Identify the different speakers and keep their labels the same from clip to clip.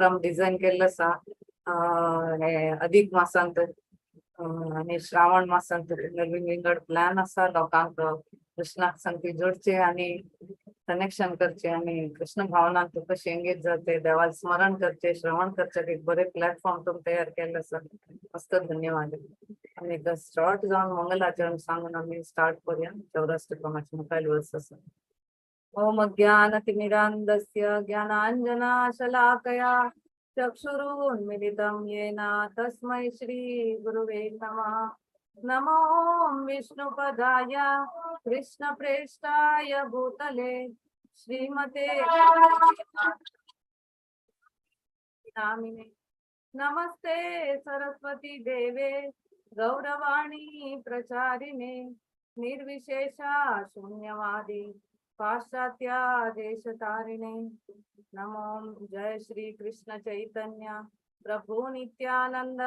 Speaker 1: programme design केल्लो आसा हे अधिक मासांत आणि श्रावण मासांत नवीन विंगड प्लॅन आसा लोकांक कृष्णाक संगती जोडचे आणि कनेक्शन करचे आणि कृष्ण भावनांत कशे एंगेज जाते देवाल स्मरण करचे श्रवण करचे एक बरे प्लॅटफॉर्म तुम्ही तयार केल्लो आसा मस्त धन्यवाद आनी शॉर्ट जावन मंगलाचरण सांगून आम्ही स्टार्ट करूया चौराष्टकमाचे मुखायल वर्स आसा ओम ज्ञानतिमिरान्धस्य ज्ञानाञ्जनाशलाकया चक्षुरुन्मिलितं येन तस्मै श्री गुरुवे नमः नमो विष्णुपदाय कृष्णप्रेष्ठाय भूतले श्रीमते नामिने नमस्ते सरस्वती देवे गौरवाणी प्रचारिणे निर्विशेषा शून्यवादी पाश्चात्य देशतारिणे नमो जय श्री कृष्ण चैतन्य प्रभु नित्यानंद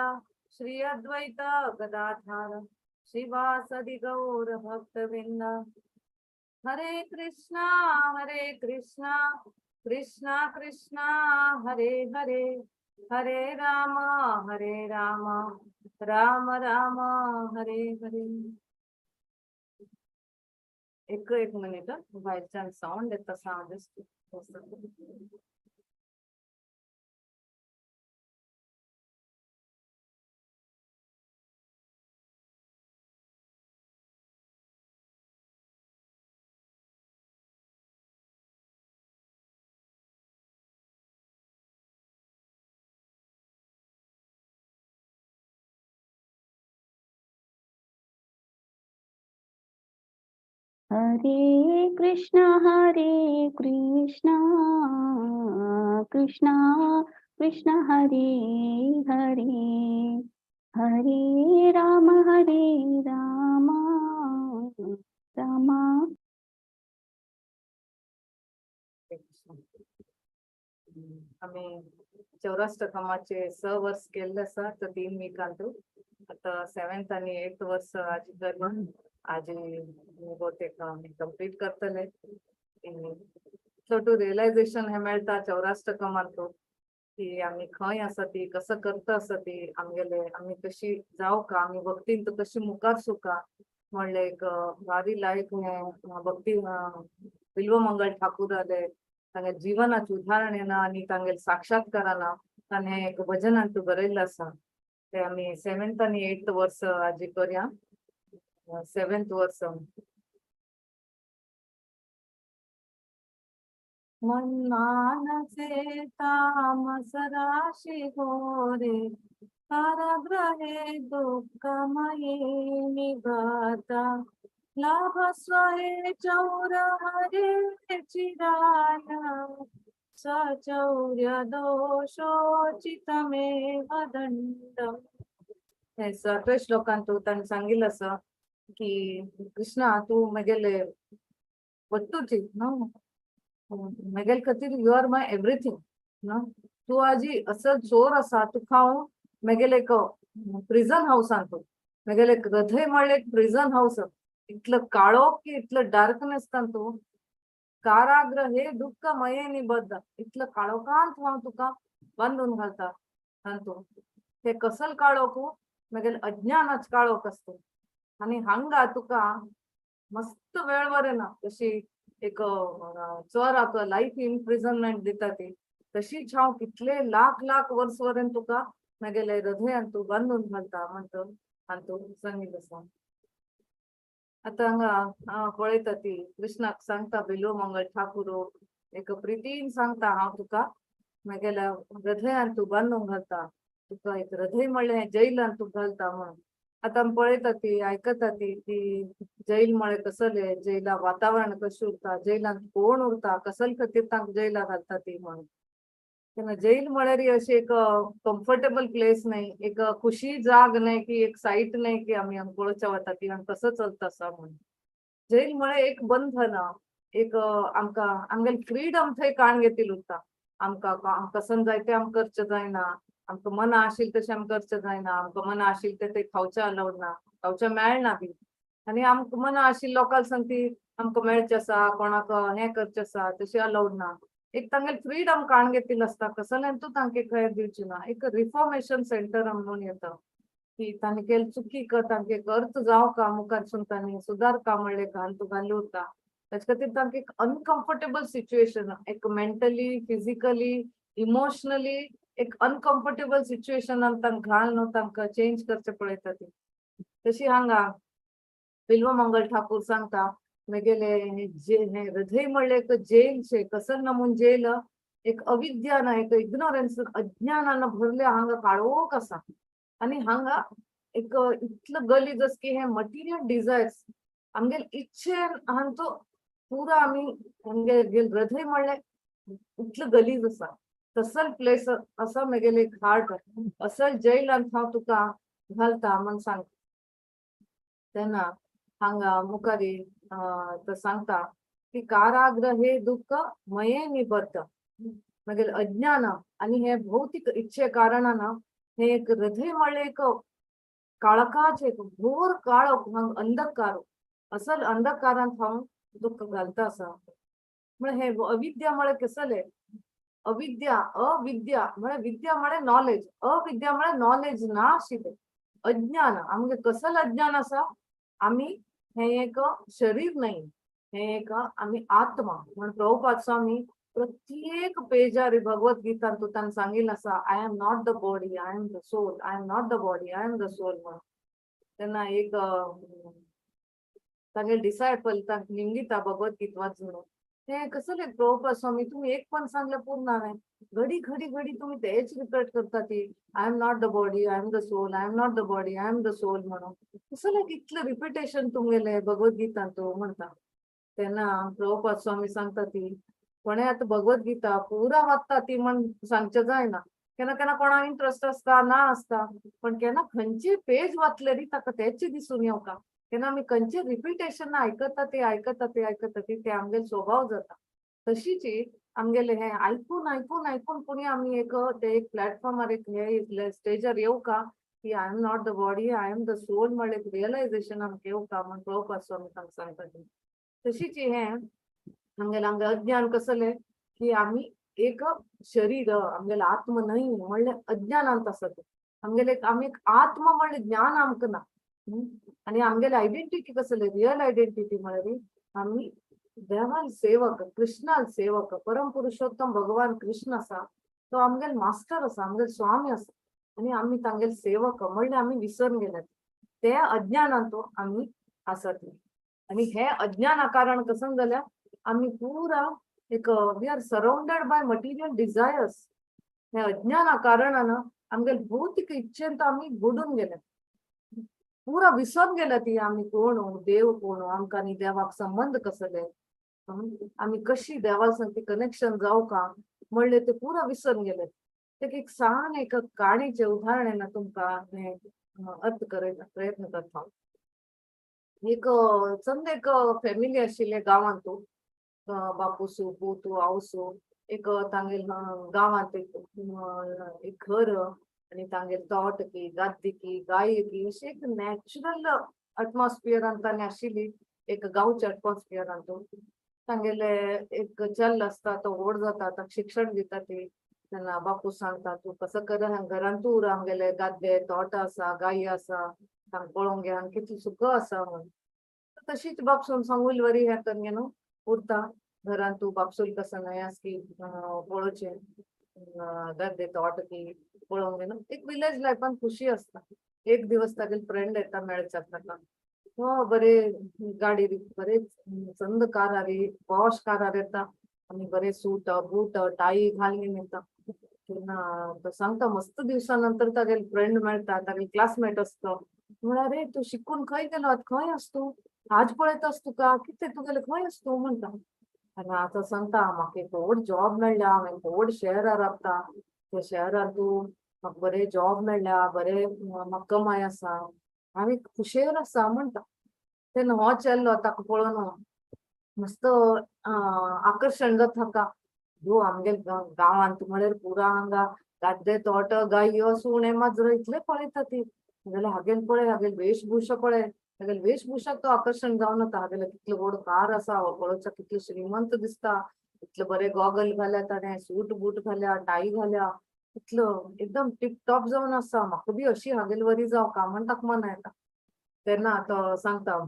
Speaker 1: श्री अद्वैत गदाधर श्रीवासदि गौर भक्तवृंद हरे कृष्णा कृष्णा कृष्णा हरे हरे हरे राम राम राम हरे हरे एक मिनिट बाहेरच्यान साऊंड येता सावंड
Speaker 2: हरे कृष्णा कृष्णा कृष्णा हरे हरे हरे राम राम
Speaker 1: आम्ही चौराष्टकमाचे 6 वर्ष केल्ले आसा तर 3 वीकांत आता 7th आणि 8th वर्ष आज करून आज बहुतेक कंप्लीट करतले छोटू रियलायझेशन हे मेळटा चौराष्टकमांत की आम्ही खंय आसा ती कसं करता आसा ती आम्ही कशी जाऊ का आम्ही भक्तीन कशी मुखार सुका म्हणले एक भारी लायक भक्ती बिल्वमंगल ठाकूर आले तांगे जीवनाचे उदाहरण येना आणि तांगे साक्षात्काराना ताणे एक भजनांत बरयल्लें आसा ते आम्ही 7th आणि 8th वर्ष आजी करया 7th वर्ष मन मानसे तामस राशि घोरे कारागृहे दुःखमये निगता लाभ स्वहे चौर हरे चिराय सचौर्य दोषोचितमेव दंडम हे 11 श्लोकांत तांणी सांगिल्लें आसा की कृष्णा तू मगेले वस्तूची न्हू मगेल खातीर यू आर माय एवरीथिंग न्हू तू आजी असं चोर आसा तुका हांव मगेल एक प्रिझन हाऊसान तू मगेल एक हृदय म्हणले एक प्रिझन हाऊस इतलं काळो की इतलं डार्कनेस तू कारागृह हे दुःख मये निबद्ध इतलं काळोखांत हांव तुका बांधून घालता तू ते कसल काळोख मगेल अज्ञानाच काळोख असतो आणि हांगा तुका मस्त वेळ बरे ना तशी एक चोर आता लाईफ इम्प्रिझनमेंट दिता ती तशीच हांव कितले लाख वर्ष वरेन तुका मगेले हृदयान तू बांधून घालता म्हणतो आणि तू सांगितलं आसा आता हांगा पळयता ती कृष्णाक सांगता बिल्वमंगल ठाकूर एक प्रितीन सांगता हांव तुका मगेल्या हृदयान तू बांधून घालता तुका एक हृदय म्हणलें जैलान तू घालता म्हणून आता पळयता ती आयकता ती जैल म्हळे कसले जैला वातावरण कशें उरता जैलांत कोण उरता कसल खातीर तांकां जैला घालता ती म्हणून तेन्ना जैल म्हळ्यार अशी एक कम्फर्टेबल प्लेस नाही एक खुशी जाग नाही की एक साईट नाही की आम्ही पळोवच्या वता ती कसं चलता आसा म्हणून जैल म्हळ्यार एक बंधन एक आमकां आमगेली फ्रीडम थंय काण घेतील उरता आमकां कसन जाय तें आमकां करचें जायना आमकां मना आशिल्लें तशें आमकां करचें जायना आमकां मना आशिल्लें तें खावचें अलावड ना खावचें मेळना बी आनी आमकां मना आशिल्ल्या लोकांक सांगती आमकां मेळचें आसा कोणाक हें करचें आसा तशें अलावड ना एक तांगेल फ्रीडम काण घेतील असता कसलें तू तांके खंय दिवची ना एक रिफॉर्मेशन सेंटर म्हणून येता की तांके चुकी तांके अर्थ जाव का मुखारसून तांणी सुदार का म्हणले घालू उरता त्याच्या खातीर तांकां एक अनकम्फर्टेबल सिच्युएशन एक मेंटली फिजिकली इमोशनली एक अनकम्फर्टेबल सिच्युएशनान तांकां घालून तांकां चेंज करचे पळयता ती तशी हांगा बिल्वमंगल ठाकूर सांगता मेगेले हे हृदय म्हणले एक जेल शे कसन नमून जेल एक अविद्यान एक इग्नोरन्स अज्ञानान भरले हांगा काळोख आसा आणि हांगा एक इतलं गलीज अस की हे मटिरियल डिझायर्स आमगे इच्छेन हांचो पुरा आमी आमगे हृदय म्हणले इतलं गलीज आसा तसल प्लेस असा मेगेले एक हार्ट असल जैलांत हांव तुका घालता म्हण सांग तेन्ना हांगा मुखारी तो सांगता की कारागृह हे दुःख मये निबद्ध मागीर अज्ञान आणि हे भौतिक इच्छे कारणान हे एक हृदय म्हणले एक काळखाचे एक घोर काळो अंधकार असल अंधकारांत हांव दुःख घालता आसा म्हळ्यार हे अविद्या म्हळ्यार कसले अविद्या म्हळ्यार विद्या म्हळ्यार नॉलेज अविद्या म्हळ्यार नॉलेज ना आशिल्ले अज्ञान आमगे कसल अज्ञान आसा आम्ही हे एक शरीर नाही हे एक आम्ही आत्मा म्हणून प्रभुपाद स्वामी प्रत्येक पेजार भगवद्गीतान तुतान सांगिल्लें आसा I am not the body I am the soul I am not the body I am the soul म्हणून तेन्ना एक तांगे डिसायपल तांकां निमगिता भगवद्गीता वाचून हे कसले प्रभुपाद स्वामी तुम्ही एक पण सांगले पूर्ण हांवें घडी घडी घडी तुम्ही तेच रिपीट करता ती I am not the body I am the soul I am not the body I am the soul म्हणून कसले कितले रिपिटेशन तुमगेले भगवद्गीतान तू म्हणता तेन्ना प्रभुपाद स्वामी सांगता ती कोणे आता भगवद्गीता पुरा वाचता ती म्हण सांगचे जायना केन्ना केन्ना कोणाक इंट्रस्ट असता ना असता पण केन्ना खंयची पेज वाचलेली ताका तेची दिसून येवका केन्ना आमी खंयचे रिपिटेशन आयकता ते आमगे स्वभाव जाता तशीची आमगेले हे आयकून आयकून आयकून पुणी आमी एक ते एक प्लॅटफॉर्मार एक हे स्टेजार येवका की I am not the body I am the soul म्हणले रिअलायझेशन आमकां येवका म्हण प्रभुपाद स्वामी तांकां सांगता तशीची हे आमगेले हांगा अज्ञान कसले की आमी एक शरीर आमगेले आत्म नाही म्हणले अज्ञानांत आसा ते आमगेले आमी एक आत्मा म्हणले ज्ञान आमकां ना आणि आमगेले आयडेंटिटी कसले रियल आयडेंटिटी म्हळ्यार आमी देवान सेवक कृष्णाल सेवक परम पुरुषोत्तम भगवान कृष्ण आसा तो आमगेल मास्टर आसा आमगेल स्वामी आसा आणि आमी तांगेल सेवक म्हणले आमी विसरून गेले ते अज्ञानांत आमी आसात आणि हे अज्ञाना कारण कसं जाल्यार आमी पुरा एक we are surrounded by material desires हे अज्ञाना कारणान आमगेल भौतिक इच्छेंत आमी बुडून गेले पुरा विसरून गेला ती आमी कोण देव कोण आमकां आनी देवाक संबंध कसले आमी कशी देवा संगती कनेक्शन जावं का म्हणले ते पुरा विसरून गेले ते एक सान एक काणीचे उदाहरण तुमकां हे अर्थ करयता प्रयत्न करता एक चंद एक फॅमिली आशिल्ले गांवांत बापूसू पोतू आवसू एक तांगेल गांवांत एक घर आणि तांगेल तोट की गाद्दी की गाय की अशी एक नॅचरल अटमॉस्फियरान तांणी आशिल्ली एक गांवच्या अटमॉस्फियरान तांगेले एक चल आसता तो व्हड जाता ताका शिक्षण दिता ती तेन्ना बापूस सांगता तूं कसं कर घरान तूं उर आमगेले गाद्दे तोट आसा गायी आसा तांकां पळोवंक घे आनी कितली सुख आसा म्हणून तशीच बापसून सांगूल वरी हे करून न्हू उरता घरान तूं बापसूल कसं नयास की पळोवचें गद्दे तोट की पळोवंक न्हू एक विलेज लायफान खुशी असता एक दिवस तागेल फ्रेंड येता मेळच्याक ताका हो बरे गाडी बरे चंद कारारी पॉश कारार येता आनी बरे सूट बूट टाई घालून येता तेन्ना तो सांगता मस्त दिवसानंतर तागेल फ्रेंड मेळटा तागेल क्लासमेट असतो म्हळ्यार रे तूं शिकून खंय गेलो खंय आस तूं आज पळयतास तुका कितें तुगेलें खंय आस तूं म्हणटा आनी आतां सांगता म्हाका एक व्हड जॉब मेळ्ळा हांवें व्हड शहरार रावता त्या शहरान तूं म्हाका बरें जॉब मेळ्ळा बरें म्हाका कमाय आसा हांवें खुशेर आसा म्हणटा तेन्ना हो चेल्लो ताका पळोवन मस्त आकर्शण जाता ताका ह्यो आमगेल गांवांत म्हळ्यार पुरा हांगा गाद्दे तोट गायो सुणे माजर इतले पळयता ती जाल्यार हागेल पळय हागेल वेशभूषा पळय हागेल वेशभूषाक तो आकर्शण जावन वता हागेले कितले व्हड कार आसा हो पळोवच्या कितले श्रीमंत दिसता इतलं बरे गॉगल घाल्या ताणें सूट बूट घाल्या टाय घाल्या इतलं एकदम टिपटॉप जावन आसा म्हाका बी अशी हागेल जावं म्हण ताका मना येता तेन्ना तो सांगता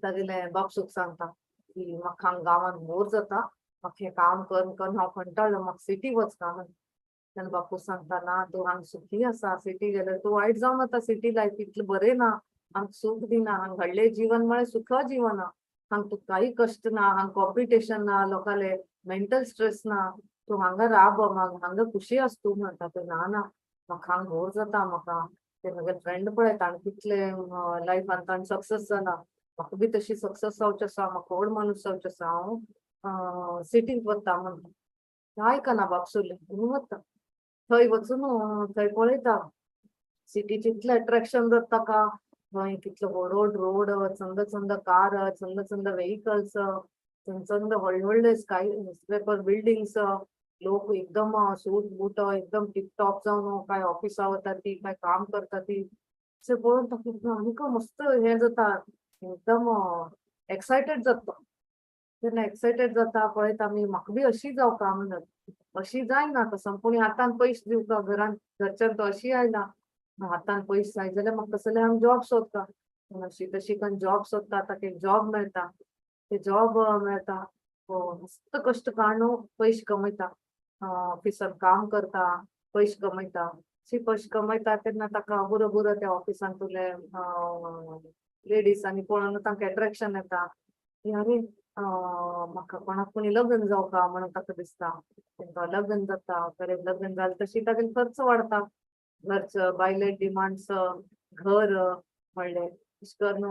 Speaker 1: तागेले बापसूक सांगता की म्हाका हांगा गांवांत बोर जाता म्हाका हें काम करून करून हांव कंटाळ्ळो म्हाका सिटी वचता म्हण तेन्ना बापूस सांगता ना तूं हांगा सुखी आसा सिटी गेल्यार तूं वायट जावन वता सिटी लायफ इतलें बरें ना हांगा सूख दिना हांगा व्हडलें जीवन म्हळ्यार सुख जीवन हांगा तुका काही कश्ट ना हांगा कॉम्पिटिशन ना लोकांले मेंटल स्ट्रेस ना तूं हांगा राब हांगा खुशी आस तूं म्हणटा ते ना ना म्हाका हांगा बोर जाता म्हाका ते म्हगे फ्रेंड पळय ताणें कितले लायफान ताणें सक्सेस जाला म्हाका बी तशी सक्सेस जावचें आसा म्हाका व्हड मनीस जावचें आसा हांव सिटींत वता म्हणटा आयकना बापसूले वता थंय वचून थंय पळयता सिटीचे इतलें अट्रॅक्शन जाता ताका थंय कितलो व्हड रोड चंद चंद कार चंद चंद व्हेइकल्स चंद चंद व्हडले स्काय स्क्रेपर बिल्डिंग्स लोक एकदम सूट बूट एकदम टिपटॉप जावन काय ऑफिसा वता ती काय काम करता ती अशें पळोवन ताका आनीक मस्त हें जाता एकदम एक्सायटेड जाता तेन्ना एक्सायटेड जाता पळयता आमी म्हाका बी अशी जावका म्हणत अशी जायना कसं कोणी हातान पयशे दिवका घरच्यान तो अशी आयला हातान पयशे जाय जाल्यार म्हाका तसले हांव जॉब सोदता अशी तशी करून जॉब सोदता ताका एक जॉब मेळटा ते जॉब मेळटा मस्त कश्ट काडून पयशे कमयता ऑफिसान काम करता पयशे कमयता अशी पयशे कमयता तेन्ना ताका बुरो बुरो त्या ऑफिसान तुले लेडीजांनी पळोवन तांकां एट्रॅक्शन येता की अरे म्हाका कोणाक कोणी लग्न जावका म्हणून ताका दिसता तेंका लग्न जाता बरें लग्न जालें तशी तागेलो खर्च वाडता घरचं बायले डिमांड्स घर म्हणलें अशें करून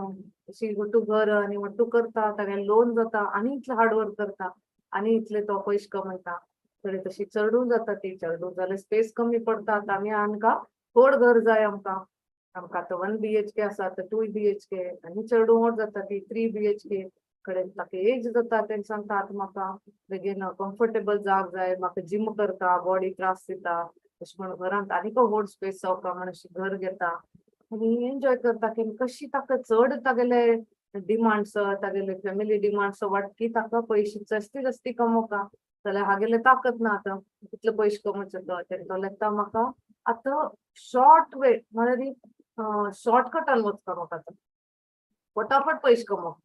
Speaker 1: अशी वटू घर आनी वटू करता तागेलें लोन जाता आनी इतलें हार्डवर्क करता आनी इतले तो पयशे कमयता थोडी तशी चडू जाता ती चडू जाल्यार स्पेस कमी पडटा आमी आमकां व्हड घर जाय आमकां आमकां आतां 1 BHK आसा आतां 2 BHK आनी चडू व्हड जाता ती 3 BHK कडेन ताका एज जाता तेन्ना सांगता आतां म्हाका बेगीन कम्फर्टेबल जाग जाय म्हाका जिम करता बॉडी त्रास दिता अशें म्हणून घरांत आनीक व्हड स्पेस जावपा म्हण अशें घर घेता आनी एन्जॉय करता की कशी ताका चड तागेले डिमांड्स तागेले फॅमिली डिमांड्स वाडटी ताका पयशे जास्ती जास्ती कमोवका जाल्यार हागेले ताकत ना आतां कितले पयशे कमोवचे तो तेन्ना लागता म्हाका आतां शॉर्ट वे म्हळ्यार शॉर्टकटान वचपा म्हाका आतां फटाफट पयशे कमोवप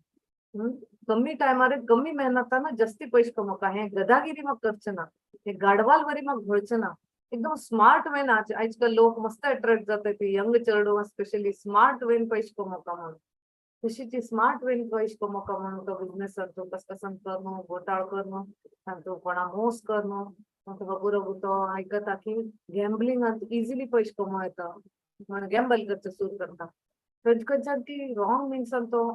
Speaker 1: कमी टायमार कमी मेहनतान जास्ती पयशे कमोवका हें गदागिरी म्हाका करचें ना हे गाडवाल वरी म्हाका घडचें ना एकदम स्मार्ट वेन आजकाल लोक मस्त अट्रॅक्ट जाता ते यंग चेडू स्पेशली स्मार्ट वेन पयशे कमोवका म्हणून तशी ती स्मार्ट वेन पयशे कमोवका म्हणून तो बिझनेस तूं कसं कसं कर न्हू घोटाळ कर न्हू तूं कोणा मोस कर न्हू तुका बरोबर तो आयकता की गॅम्बलिंगांत इजिली पयशे कमोव येता म्हणून गॅम्बल करचें सुरू करता खंयच्यान ती रॉंग मिन्सान तो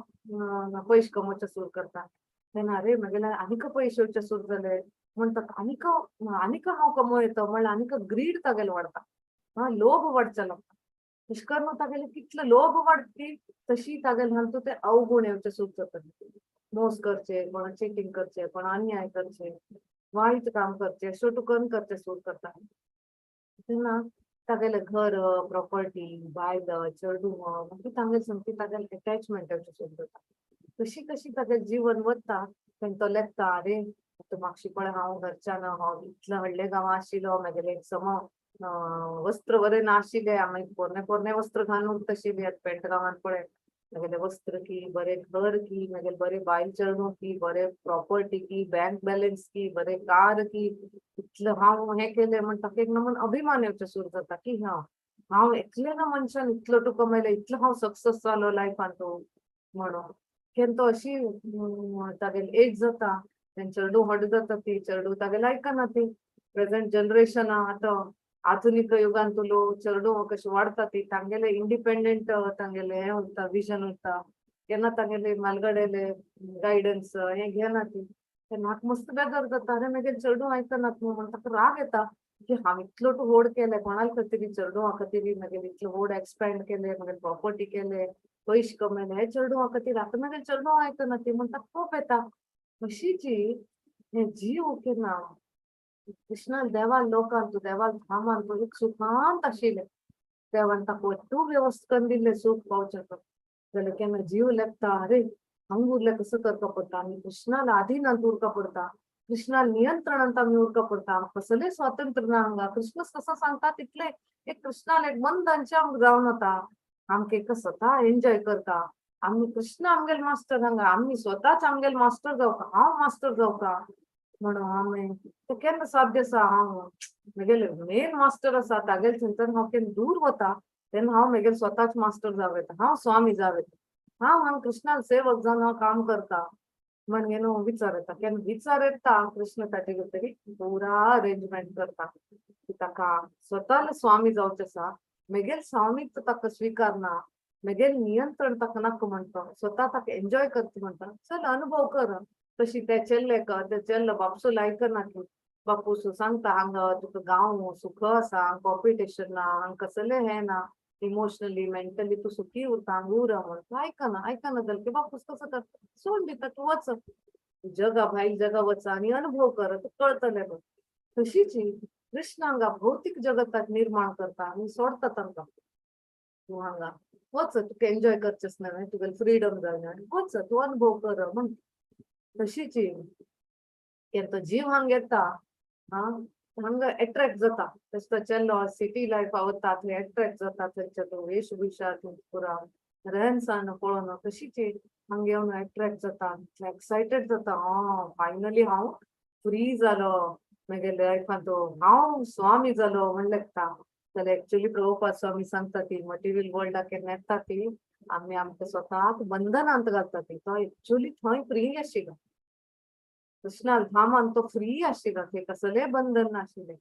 Speaker 1: पयशे कमोवचे सुरू करता तेन्ना अरे म्हगेल्यार आनीक पयशे येवचे सुरू जाले म्हणटा आनीक आनीक हांव कमोव येता म्हणल्यार आनीक ग्रीड तागेलो वाडटा लोभ वाडचे लागता तशें करून तागेले कितले लोभ वाडटी तशी तागेले ते अवगुण येवचे सुरू जाता मोस करचे कोणा चिटींग करचे कोणा अन्याय करचे वायट काम करचे करून करचे सुरू करता तेन्ना तागेले घर प्रॉपर्टी बायल चेडू मागीर तागेले सामकी तागेले अटॅचमेंट येवचे सुरू जाता कशी कशी तागेलें जीवन वता तेन्ना तो लेखता अरे मागशी पळय हांव घरच्यान हांव इतले व्हडले गांवां आशिल्लो म्हगेलें एक सम वस्त्र बरें नाशिल्लें हांवें पोरणे पोरणे वस्त्र घालून तशिल्लें पेंट गांवांत पळय म्हगेलें वस्त्र की बरें घर की म्हगेलें बरें बायल चेडू की बरें प्रॉपर्टी की बँक बॅलन्स की बरें कार की इतलें हांव हें केलें म्हण ताका एक नमून अभिमान येवचें सुरू जाता की हांव एकलें मनशान इतलो टू कमयलो इतलो हांव सक्सेस जालो लायफान तूं म्हणून केन्ना तो अशी तागेली एज जाता तेन्ना चेडू व्हड जाता ती चेडू तागेलें आयकना ती प्रेझेंट जनरेशन आतां आधुनीक युगान तुलो चेडू कशी वाडता ती तांगेले इंडिपेंडंट तांगेले हें उरता विजन उरता केन्ना तांगेले मालगडेले गायडन्स हें घेना ती तेन्ना म्हाका मस्त बेजार जाता अरे म्हगेलें चेडू आयकनात न्हू म्हण ताका राग येता की हांव इतलो टू व्हड केलें कोणाले खातीर चेडूआ खातीर म्हगेलें इतलो व्हड एक्सपेंड केलें म्हगेलें प्रॉपर्टी केलें पयशे कमयले हे चेडूआ खातीर आतां म्हगेलें चेडू आयकना ती म्हण ताका खूब येता अशी जी हे जीव केन्ना कृष्णान देवान लोकांक तूं देवान धामान तूं एक सुखांत आशिल्लें देवान ताका तूं वेवस्थ करून दिल्लें सूख पावचें जाल्यार केन्ना जीव लेखता अरे हांग उरलें कसं करपा पडटा आनी कृष्णाला आधीन उरपा पडटा कृष्णा नियंत्रण ಅಂತ ಮ್ಯೂರ್ಕ ಪಡ್ತಾ कसले स्वातंत्र्य ना हांगा कृष्ण कसं सांगता तितले एक कृष्णाला एक मन तांच्या जावन वता आमके एक स्वता एन्जॉय करता आम्ही कृष्ण आमगेल मास्टर हांगा आम्ही स्वताच आमगेल मास्टर जावका हांव मास्टर जावका म्हणून आम्ही ते केन्ना साध्य आसा हांव म्हगेले मेन मास्टर आसा तागेल चिंतन हांव केन्ना दूर वता तेन्ना हांव म्हगेल स्वताच मास्टर जावेता हांव स्वामी जावेता हांव कृष्णाल सेवक जावन हांव काम करता म्हण ಏನೋ ವಿಚಾರ येता केन्ना विचार येता कृष्ण ताचे तरी पुरा अरेंजमेंट करता की ताका स्वताला स्वामी जावचें आसा म्हगेल स्वामित्व ताका स्वीकारना म्हगेल नियंत्रण ताका नाका म्हणटा स्वता ताका एन्जॉय करता म्हणटा चल अनुभव कर तशी ते चेल्लेक ते चेल्लो बापूसो आयकना की बापूसो सांगता हांगा तुका गांव सुख आसा कॉम्पिटिशन ना हांगा कसले हे ना इमोशनली मेंटली तू सुखी उरता हांगा उर म्हणटा आयकना जाल्यार की बापूस कसो करता सोड दिता तू वच जगा भायर जगा वच आणि अनुभव कर तुका कळतलें बघ तशीच ही कृष्ण हांगा भौतिक जगतात निर्माण करता आनी सोडता तांकां तू हांगा वच तुका एन्जॉय करचें न्हय तुगेलें फ्रीडम जाय आनी वच तू अनुभव कर म्हण तशीच ही केन्ना तो जीव हांगा येता हांगा अट्रॅक्ट जाता तशें तो चेल्लो सिटी लायफ वता थंय अट्रॅक्ट जाता थंयचे तो वेशभूषा पुरा रहन सहन पळोवन तशीच ही हांगा येवन अट्रॅक्ट जाता एक्सायटेड जाता फायनली हांव फ्री जालो म्हगे लायफान तो हांव स्वामी जालो म्हण लागता जाल्यार एक्चुअली प्रभुपाद स्वामी सांगता ती मटेरियल वर्ल्डाक केन्ना येता ती आमी आमकां स्वताक बंधनांत घालता ती तो एक्चुअली थंय फ्री आशिल्लो कृष्णाल धामान तो फ्री आशिल्लो थंय कसले बंधन नाशिल्ले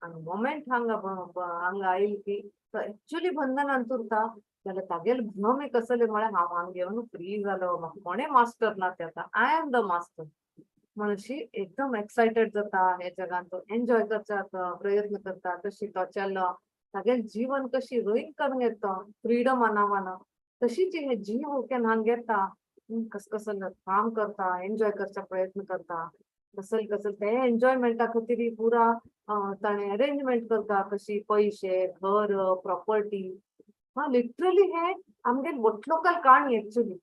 Speaker 1: आनी मोमेंट हांगा आयली की तो एक्चुअली बंधनांत उरता जाल्यार तागेले भ्रम एक कसले म्हळ्यार हांव हांगा येवन फ्री जालो म्हाका कोणें मास्टर ना ते आतां आय एम द मास्टर म्हण अशी एकदम एक्सायटेड जाता हे जगान तो एन्जॉय करचा प्रयत्न करता तशी तो चेल्लो तागेलें जीवन कशी रोईन करून येता फ्रीडमा नांवान तशीच हे जीव केन्ना हांगा येता कसं काम करता एन्जॉय करचा प्रयत्न करता कसं ते एन्जॉयमेंटा खातीर पुरा ताणें अरेंजमेंट करता कशी पैसे घर प्रॉपर्टी लिटरली हे आमगे लोकल काणी एक्चुअली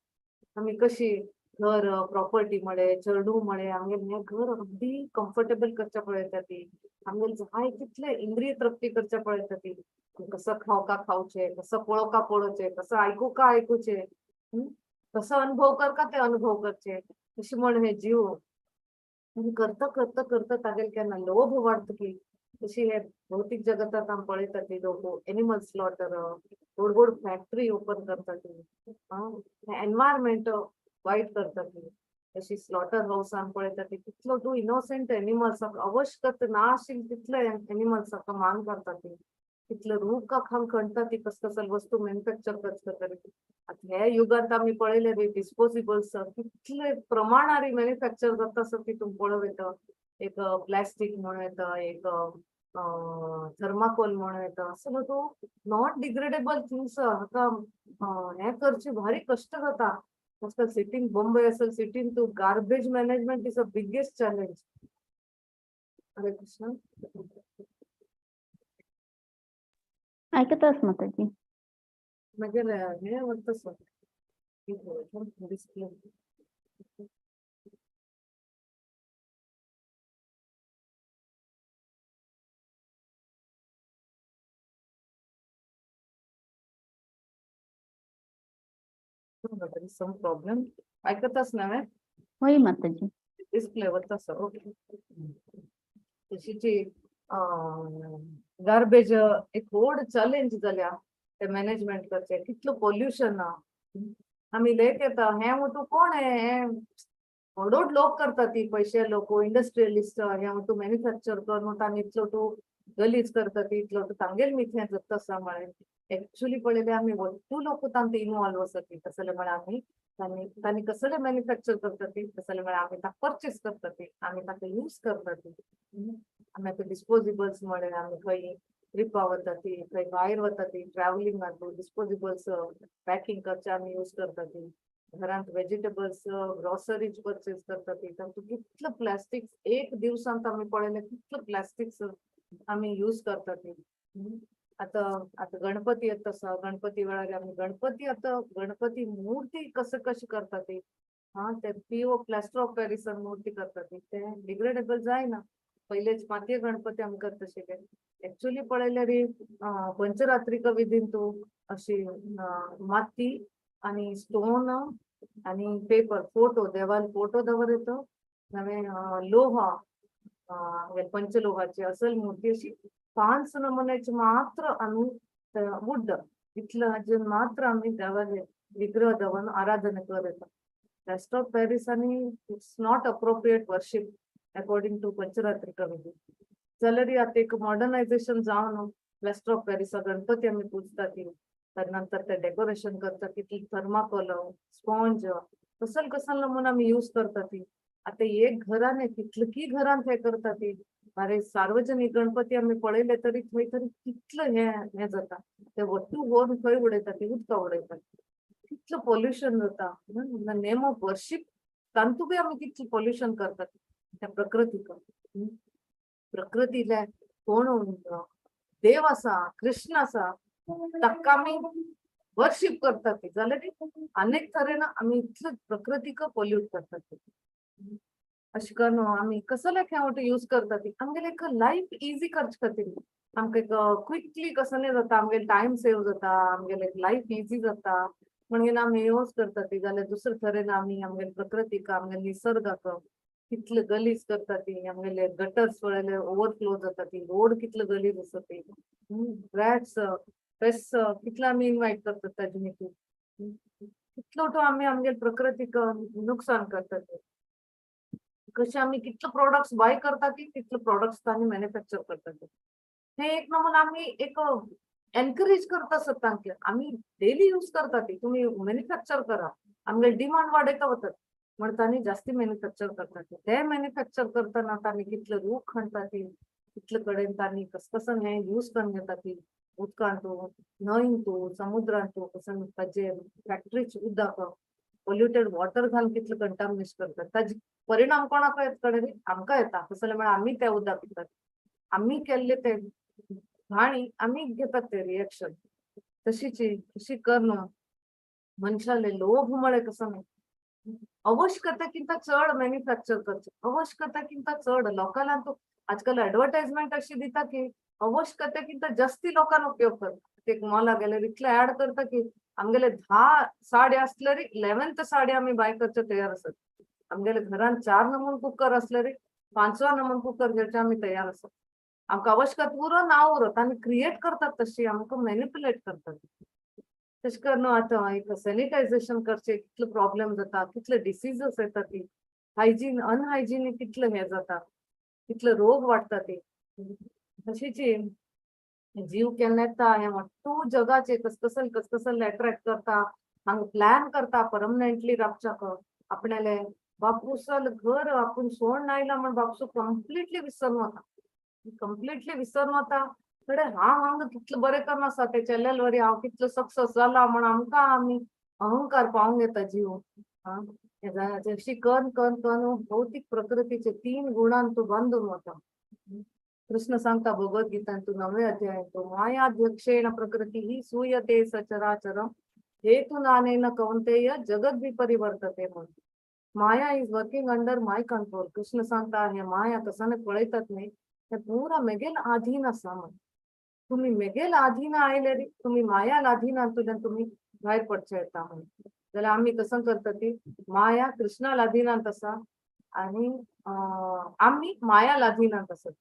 Speaker 1: आमी कशी घर प्रॉपर्टी म्हळे चेडू म्हळे आमगेलें हें घर अगदी कम्फर्टेबल करचें पळयता ती आमगेलें जाय तितले इंद्रिय तृप्ती करचें पळयता ती कसं खावका खावचें कसं पळोवका पळोवचें कसं आयकुका आयकुचें कसं अनुभव करता ते अनुभव करचे अशी म्हण हे जीव आनी करता करता करता तागेले केन्ना लोभ वाडता की तशी हे भौतीक जगतात आमी पळयता ती लोक एनिमल स्लॉटर व्हड व्हड फॅक्टरी ओपन करता ती एनवायरमेंट वायट करता ती तशी स्लॉटर हाऊसान पळयता ती कितलो तूं इनोसेंट एनिमल्साक अवश्यकत नाशिल्ले तितले एनिमल्साक मान करता ती कितले रूख खावन खणटा ती कसले वस्तू मॅन्युफॅक्चर करता तरी आता हे युगांत आमी पळयले रे डिस्पोजिबल्स कितले प्रमाणारी मॅन्युफॅक्चर जाता आसत तितून पळोव येता एक प्लास्टीक म्हणून येता एक थर्माकोल म्हणून येता सगळं तो नॉट डिग्रेडेबल थिंग्स हाका हे करचे भारी कष्ट जाता आजकाल सिटीन बॉम्बे असेल सिटीन तू garbage management is a biggest challenge Hare Krishna
Speaker 2: ऐकतच माताजी
Speaker 1: मागीर हे वता सर डिस्प्ले सम प्रॉब्लेम ऐकतच नव्हे
Speaker 2: होय माताजी
Speaker 1: डिस्प्ले वता सर ओके तशीची गार्बेज एक व्हड चॅलेंज जाल्या ते मॅनेजमेंट करचे कितलो पोल्युशन आमी लेट येता हे म्हणून कोण हे व्हड लोक करता ती पयशे लोक इंडस्ट्रियलिस्ट हे म्हणून मॅन्युफॅक्चर कर म्हणून आमी इतलो तू गलीज करता ती इतलो तू तांगेल मिथें जाता आसा म्हळें एक्चुअली पळयलें आमी वस्तू लोक तांकां इनवॉल्व आसा ती कसले म्हळ्यार आमी तांणी कसले मॅन्युफॅक्चर करता ती कसले म्हळ्यार आमी ताका परचेस करता ती आमी ताका यूज करता ती आमी आतां डिस्पोजिबल्स म्हळें आमी खंय ट्रिपा वता ती खंय भायर वता ती ट्रॅव्हलिंगाक डिस्पोजिबल्स पॅकिंग करचे आमी यूज करता ती घरांत व्हेजिटेबल्स ग्रॉसरीज परचेस करता ती तातूंत कितलो प्लास्टिक्स एक दिवसांत आमी पळयलें कितलो प्लास्टिक्स आमी यूज करता ती आता गणपती येता तसा गणपती वेळार आमी गणपती आता गणपती मूर्ती कशी करता ती हा ते पीओ प्लास्टर ऑफ पॅरिस मूर्ती करतात ते डिग्रेडेबल जायना पहिलेच मातीय गणपती आमी करता शिके ऍक्च्युली पळयल्यार पंचरात्रिका विधीन तू अशी माती आणि स्टोन आणि पेपर फोटो देवाल फोटो दवरतो नवे लोह पंचलोहाची असल मूर्ती अशी 5 नमुन्याची मात्र आम्ही वुड इतलं अजून मात्र आम्ही देवाले विग्रह दवन आराधना करतो प्लास्टर ऑफ पॅरिस आणि it's not appropriate worship according to पंचरात्रिका विधी जाल्यार आता एक मॉडर्नायझेशन जावन प्लास्टर ऑफ पॅरिस गणपती आम्ही पूजता ती त्यानंतर ते डेकोरेशन करता ती थर्माकोल स्पॉन्ज कसल कसल नमुना आम्ही यूज करता ती आता एक घराने कितलकी घरान हे करता ती अरे सार्वजनिक गणपती आम्ही पळयले तरी थंय तरी कितलं हे जाता ते वट्टू व्हरून खंय उडयता ती उदका उडयतात कितलं पॉल्युशन जाता नेम ऑफ वर्शिप तांतूय आम्ही कितलं पॉल्युशन करतात त्या प्रकृतीक प्रकृतीला कोण देव असा कृष्ण असा ताका आम्ही वर्शिप करतात ती जाल्यार अनेक तरेन आम्ही इतलं प्रकृतीक पॉल्यूट करतात अशें करून आम्ही कसले खेळवट यूज करता ती आमगेले एक लाईफ इजी करचे खातीर आमकां एक क्विकली कसले जाता आमगे टाइम सेव जाता आमगेले लाईफ इजी जाता म्हणून आम्ही यूज करता ती जाल्यार दुसरे तरेन आम्ही आमगे प्रकृतीक आमगे निसर्गाक कितलं गलीज करता ती आमगेले गटर्स पळयले ओव्हरफ्लो जाता ती रोड कितलं गलीज आसा ती रॅट्स पेस्ट कितलं आम्ही इन्वाइट करतात ताजे न्हितून कितलो तो आम्ही आमगे प्रकृतीक नुकसान करतात कशे आम्ही कितलं प्रोडक्ट्स बाय करता की तितलं प्रोडक्ट्स आम्ही मॅन्युफॅक्चर करतात हे एक नमून आम्ही एक एनकरेज करता आसत तांके आम्ही डेली यूज करता ती तुम्ही मॅन्युफॅक्चर करा आमगे डिमांड वाडयता वतात म्हण तांणी जास्ती मॅन्युफॅक्चर करतात ते मॅन्युफॅक्चर करतना तांणी कितलं रूख खणता ती कितले कडेन तांणी कसकसन हे यूज करून घेता ती उदकांतू न्हंयतू समुद्रांतू कसं ताजे फॅक्टरीच उदक पोल्युटेड वॉटर घालून कितलं कंटामिनेट करतात ताजे परिणाम कोणाक कडेन आमकां येता कसले म्हळ्यार आमी ते उदक पितात आम्ही केल्ले ते घाणी आम्ही घेतात ते रिएक्शन तशी कर्ण मनशाले लोभ म्हळे कसं नाही आवश्यकतेकिंत चढ मॅन्युफॅक्चर करचे आवश्यकतेकिंत चढ लोकांना तू आजकाल ऍडव्हर्टाइजमेंट अशी दिता की आवश्यकतेकिंत जास्ती लोकांना उपयोग करता एक मॉला गेल्यार इतले ऍड करता की आमगेले 10 साडी असल्यार 11th साडी आम्ही बाय करचे तयार असत आमगेले घरान 4 नंबर कुकर असल्यार 5वा नंबर कुकर घेवचे आम्ही तयार असत आमकां आवश्यकता उरो ना उरत आम्ही क्रिएट करतात तशी आमकां मॅन्युप्युलेट करतात तशें करून आतां एक सॅनिटायझेशन करचे कितलो प्रॉब्लेम जाता कितले डिसीजस येता ती हायजीन अनहायजीन कितले हे जाता कितले रोग वाडटा ते तशीची जीव केन्ना येता हे मोठ्ठू जगाचे कसकसल अट्रॅक्ट करता हांगा प्लॅन करता परमनंटली रावच्याक आपणाले बापूसल घर आपूण सोडून आयला म्हण बापूसो कंप्लिटली विसरून वता कडे हांगा कितलं बरें करून आसा ते चेल्लेल वरी हांव कितलो सक्सेस जाला म्हण आमकां आमी अहंकार पावूंक येता जीव अशी करून भौतिक प्रकृतीचे 3 गुणान तू बांधून वता कृष्ण सांगता भगवद्गीतान तू 9वे अध्याय तो मायाध्यक्षेण प्रकृती ही सूयते सचराचरम हेतु नानेन कौंतेय जगत विपरिवर्तते म्हणून maya is working under my control Krishna सांगता हे माया कसाने पळयतात न्ही ते पुरा मेगेल आधीन आसा म्हण तुम्ही मेगेल आधीन आयले तुम्ही मायाल आधीन आतुल्यान तुम्ही भायर पडचे येता म्हण जाल्यार आम्ही कसं करता ती माया कृष्णाल अधीनांत आसा आणि आम्ही मायाल अधीनांत आसत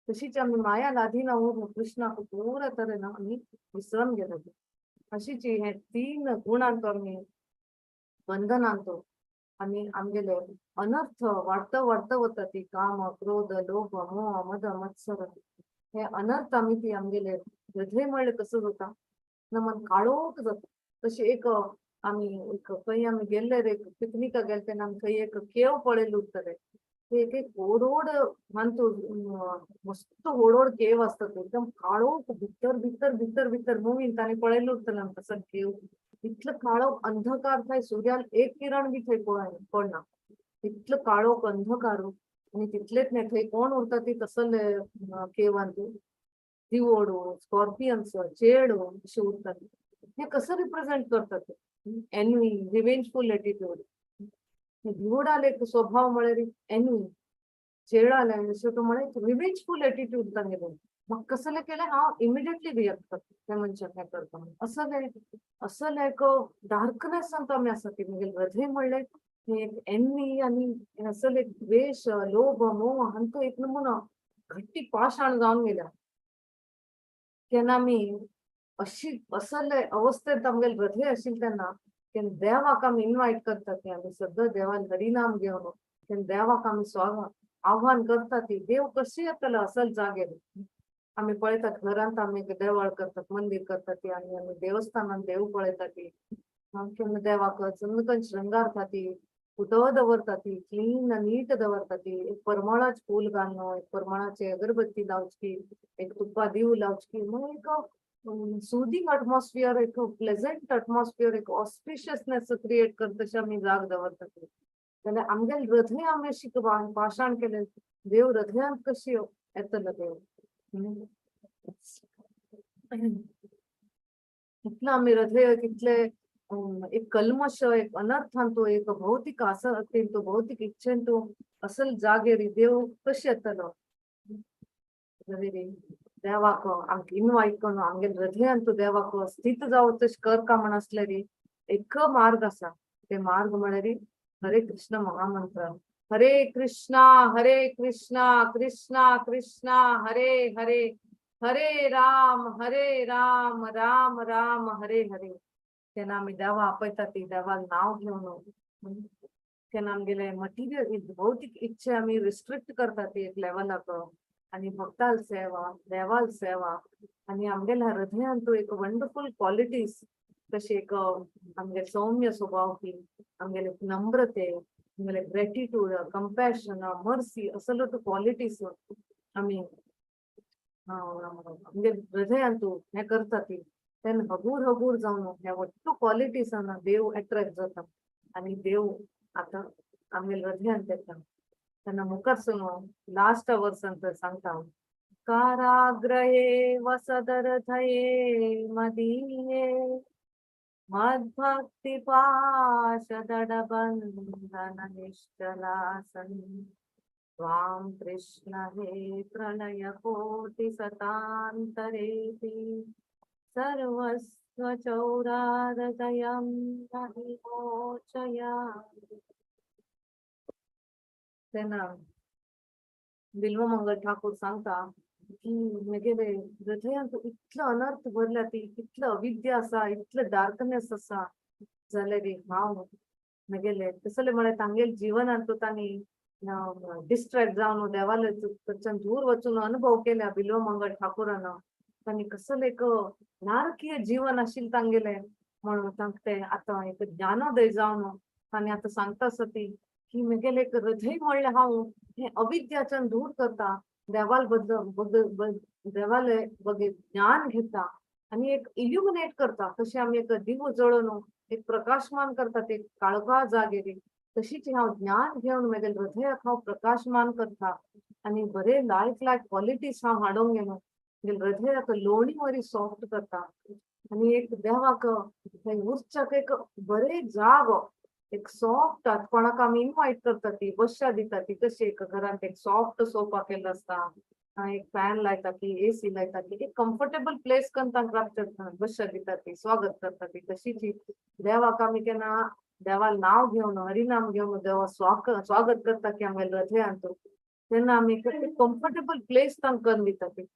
Speaker 1: तशीच आम्ही मायाल अधीन आहोत कृष्णाक पुऱ्या तरेन आम्ही विसरून गेलो अशीच हे 3 गुणांतो आम्ही बंधनांतो आम्ही आमगेले अनर्थ वाढत वता ती काम क्रोध लोभ मोह मद मत्सर हे अनर्थ आम्ही ती आमगेले हृदय म्हणले कसं जाता मन काळोख जाता तशी एक आम्ही एक खंय आम्ही गेल्ले रे पिकनिका गेले तेन्ना आमी थंय एक केव पळयलो उरतले ते एक ओडोड म्हणतो मस्त ओडोड केव असता तो एकदम काळोख भितर भितर भितर भितर मुवीन तांणी पळयलो उरतले आमकां तसो केव इतलं काळोख अंधकार थंय सूर्याल एक किरण बी थंय पडना इतलं काळोख अंधकार आणि तितलेच नाही थंय कोण उरता ती तसले केवान दिवोडो स्कॉर्पियन्स चेडो अशे उरतात हे कसं रिप्रेझेंट करतात एनवी रिवेंजफुल एटिट्यूड धिवडाले एक स्वभाव म्हळ्यार एनी चेडाले सो तो म्हळ्यार रिवेंजफुल एटिट्यूड तांगेले म्हाका कसले केलें हांव इमिडिएटली रिएक्ट करता त्या मनशाक हें करता असले एक डार्कनेस आमी आसा ती म्हणजे हृदय म्हणलें हे एक एन्वी आनी असले एक द्वेष लोभ मोह हांचो एक नमुनो घट्टी पाशाण जावन गेल्या केन्ना आमी अशी असले अवस्थेंत आमगेलें हृदय आशिल्लें तेन्ना देवाक आमी इन्वायट करता की आमी सद्दां देवान हरिनाम घेवन तेन्ना देवाक आमी आव्हान करता ती देव कशी येतलो असल जाग्यार आमी पळयतात घरांत आमी देवळ करतात मंदिर करतात ती आनी आमी देवस्थानान देव पळयता ती केन्ना देवाक चंदकन श्रृंगारता ती फुटो दवरता ती क्लीन नीट दवरता ती एक परमळाचे फूल घालनो एक परमळाची अगरबत्ती लावची एक तुप्पा दिव लावची मग एक सूदिंग अटमॉस्फियर एक प्लेझंट अटमॉस्फियर एक ऑस्पिशियसनेस क्रिएट करता तशें आमी जाग दवरता ती जाल्यार आमगेलें हृदय आमी अशी पाशाण केलें देव हृदयांत कशी येतलो देव कितलो आमी हृदय कितले एक कल्मश एक अनर्थांतू एक भौतिक आसक्तींतू भौतिक इच्छेंतू असल जागेर देव कशी येतलो देवाक आमकां इन्वायट करून आमगेल्या हृदयांत देवाक स्थित जावं तशें करता म्हण आसले रे एक मार्ग आसा ते मार्ग म्हळ्यार हरे कृष्ण महामंत्र हरे कृष्णा कृष्णा कृष्णा हरे हरे हरे राम राम राम हरे हरे तेन्ना आमी देवा आपयता ती देवाक नांव घेवन तेन्ना आमगेले मटिरियल भौतीक इच्छे आमी रिस्ट्रिक्ट करता ती एक लेवलाक आनी भक्ताल सेवा देवाल सेवा आनी आमगेल्या हृदयांत एक वंडरफुल क्वालिटीज तशी एक आमगे सौम्य स्वभाव की आमगेले नम्रते आमगेले ग्रेटिट्यूड कंपॅशन मर्सी असलो क्वालिटीज आमी आमगे हृदयांत हें करता ती तेन्ना हबूर जावन ह्या वट्टू क्वालिटीज देव अट्रॅक्ट जाता आनी देव आतां आमगेल्या हृदयांत येता तेन्ना मुखार लास्ट वर्सान सांगता काराग्रहे वसदरथये मदीये मद्भक्ति पाशदडबन्धन निश्चलासन् त्वां कृष्ण हे प्रणय कोटि सतान्तरेति सर्वस्व चौरादयं नहि मोचयामि तेन्ना बिल्वमंगल ठाकूर सांगता की म्हगेले हृदयांत इतलो अनर्थ भरल्या ती इतलो अविद्या आसा इतलो डार्कनेस आसा जाल्यार हांव म्हगेले कसले म्हळ्यार तांगेले जिवनांत तांणी डिस्ट्रॅक्ट जावन देवाले कडच्यान दूर वचून अनुभव केल्या बिल्वमंगल ठाकुरान तांणी कसले एक नारकीय जीवन आशिल्लें तांगेले म्हणून तांकां ते आतां एक ज्ञानोदय जावन तांणी आतां सांगता आसा ती की म्हगेले एक हृदय म्हणलें हांव हे अविद्याच्यान दूर करता देवाल देवाले बगे ज्ञान घेता आनी एक इल्युमिनेट करता तशें आमी एक दिवो जळोवन एक प्रकाशमान करता ते काळोखा जागेर तशीच हांव ज्ञान घेवन म्हगेल्या हृदयाक हांव प्रकाशमान करता आनी बरे लायक क्वालिटीज हांव हाडूंक गेलो म्हगेल्या हृदयाक लोणी वरी सॉफ्ट करता आनी एक देवाक उर्चाक एक बरे जागो एक सॉफ्ट कोणाक आमी इन्वायट करता ती बसच्या दिता ती तशी एक घरांत एक सॉफ्ट सोफा केल्लो आसता एक फॅन लायता की एसी लायता की एक कम्फर्टेबल प्लेस करून तांकां बसच्या दिता ती स्वागत करता ती तशीच देवाक आमी केन्ना देवाल नांव घेवन हरिनाम घेवन देवा स्वागत करता की आमगेल्या हृदयांत तेन्ना आमी कम्फर्टेबल प्लेस तांकां करून दिता ती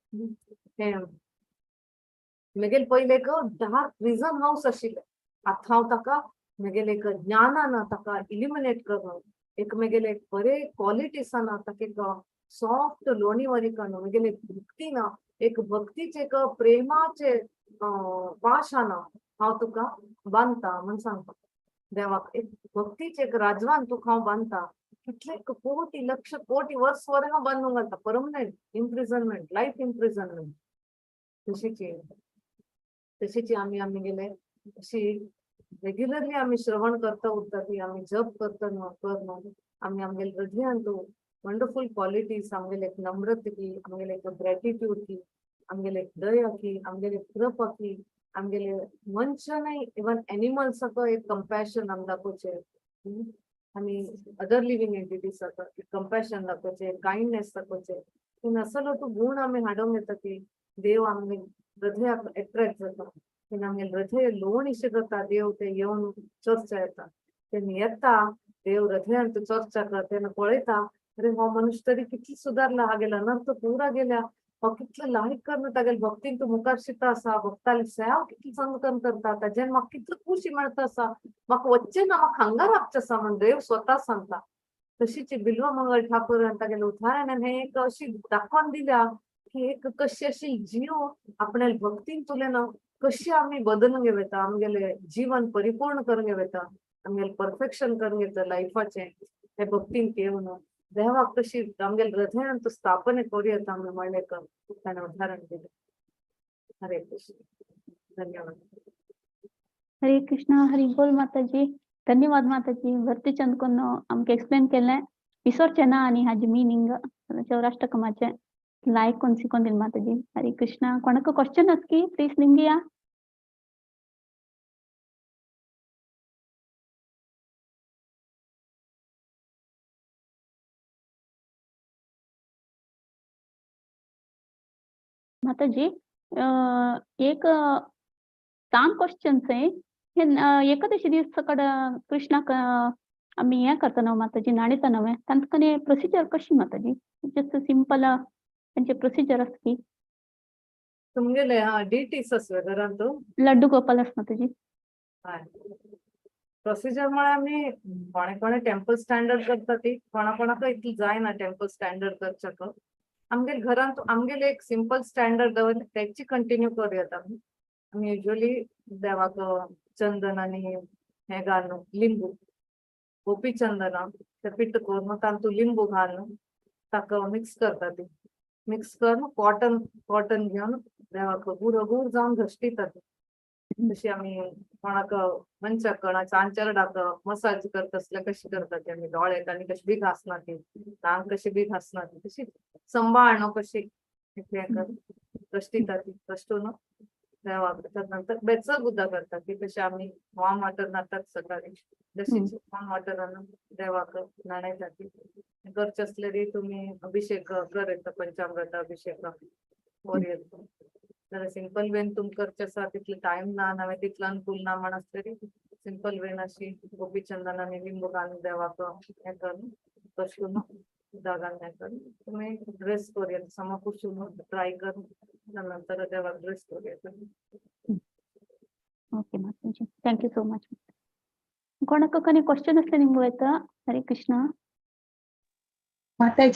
Speaker 1: म्हगेले पयले एक डार्क प्रिझन हाऊस आशिल्लें आतां हांव ताका म्हगेले एक ज्ञानान ताका इल्युमिनेट करून एक म्हगेले बरे क्वालिटीसान ताका एक सॉफ्ट लोणी वरी करून म्हगेले भक्तीन एक भक्तीचे एक प्रेमाचे पाशान हांव तुका बांदता म्हण सांगता देवाक एक भक्तीचे एक राजवान तुका हांव बांदता कितले कोटी लक्ष कोटी वर्स वरें हांव बांदूंक घालता परमनंट इम्प्रिझनमेंट लायफ इम्प्रिझनमेंट तशीची आमी आमगेले अशी रेग्युलरली आमी श्रवण करता उरता ती आमी जप करता आमी आमगेल्या हृदयांत वंडरफुल क्वालिटीज आमगेले एक नम्रता की आमगेले एक ग्रेटिट्यूड की आमगेले एक दया की आमगेले कृपा की आमगेले मनशानय इवन एनिमल्साक एक कंपॅशन आमी दाखोवचे आनी अदर लिव्हिंग एंटिटीज जाता कंपॅशन दाखोवचे कायंडनेस दाखोवचे पूण असलो तूं गुण आमी हाडूंक येता की देव आमगे हृदयाक अट्रॅक्ट जाता तेन्ना आमगे हृदय लोण इशें जाता देव ते येवन चर्चा येता तेन्ना येता देव हृदयांत चर्चा करता तेन्ना पळयता अरे हो मनुष्य तरी कितलो सुदारला हागेलो अनर्थ पुरा गेल्या हो कितलो लायक करना तागेले भक्तीन तूं मुखार शिता आसा भक्ताली सेवा कितली संगतन करता ताजेन म्हाका कितलो खुशी मेळटा आसा म्हाका वच्चें ना म्हाका हांगा रावचें आसा म्हण देव स्वता सांगता तशीच बिल्व मंगळ ठाकूर आनी तागेले उदाहरण हे एक अशी दाखोवन दिल्या की एक कशी अशी जीव आपल्या भक्तीन तुलेन कशी आमी बदलूंक वता आमगेले जीवन परिपूर्ण करूंक वता आमगेले परफेक्शन करूंक येता लायफाचें हे भक्तीन केवून देवाक कशी आमगेले हृदयांत स्थापने करूं येता आमी म्हणलें ताणें उदाहरण दिलें हरे कृष्ण धन्यवाद
Speaker 2: हरे कृष्णा हरी बोल माताजी धन्यवाद माताजी भरती चंद कोन आमकां एक्सप्लेन केलें विसरचें ना आनी हाजी मिनींग चौराष्टकमाचें लायक कोन शिकोवन दिलें माताजी हरे कृष्णा कोणाक क्वेश्चन आसकी प्लीज निंगिया माताजी एक तान क्वेश्चन्स आहे हे एकादशी दिवसाकड कृष्णाक आम्ही हे करता न्हू माताजी नाणीता न्हू तांकां प्रोसिजर कशी माताजी जस्ट सिंपल तांचे प्रोसिजर आसा की
Speaker 1: तुमगेले डिटीस आसले घरांत
Speaker 2: लड्डू गोपाल आसा माताजी
Speaker 1: प्रोसिजर म्हळ्यार आमी कोणे कोणे टेम्पल स्टँडर्ड करता ती कोणा कोणाक इतली जायना टेम्पल स्टँडर्ड करच्याक आमगेले घरांत आमगेले एक सिंपल स्टँडर्ड दवरले तेची कंटिन्यू करूं येता आमी युजली देवाक चंदन आनी हे घालून लिंबू गोपी चंदना ते पिट्ट करून तातूंत लिंबू घालून ताका मिक्स करता ती मिक्स करून कॉटन घेवन देवाक गुरगूर जावन घश्टीता ती तशी आमी कोणाक मनशाक कोणाच्या आंचरडाक मसाज करता आसल्यार कशी करता ती आमी दोळ्याक आनी कशी बी घासना ती नाक कशी बी घासना ती तशी संभाळणं कशी हे करून घश्टीता ती घश्टून देवाक नंतर बेचक उदक करता की तशी आमी वॉर्म वॉटर न्हातात सकाळी तशीच वॉर्म वॉटरान देवाक न्हाणयता ती करचे आसल्यार तुमी अभिषेक कर येता पंचामृत अभिषेक वर येता जाल्यार सिंपल वेन तुम करचे आसा तितलो टायम ना हांवें तितलो अनुकूल ना म्हण आसतरी सिंपल वेन अशी गोपी चंदन आनी लिंबू घालून देवाक हे करून कशून उदकान हे करून तुमी ड्रेस करूं येता समो कुसून ट्राय करून नंतर देवाक ड्रेस करूं येता
Speaker 2: ओके माताजी थँक्यू सो मच कोणाक क्वेश्चन असले निंगू येता हरे कृष्णा
Speaker 3: माताजी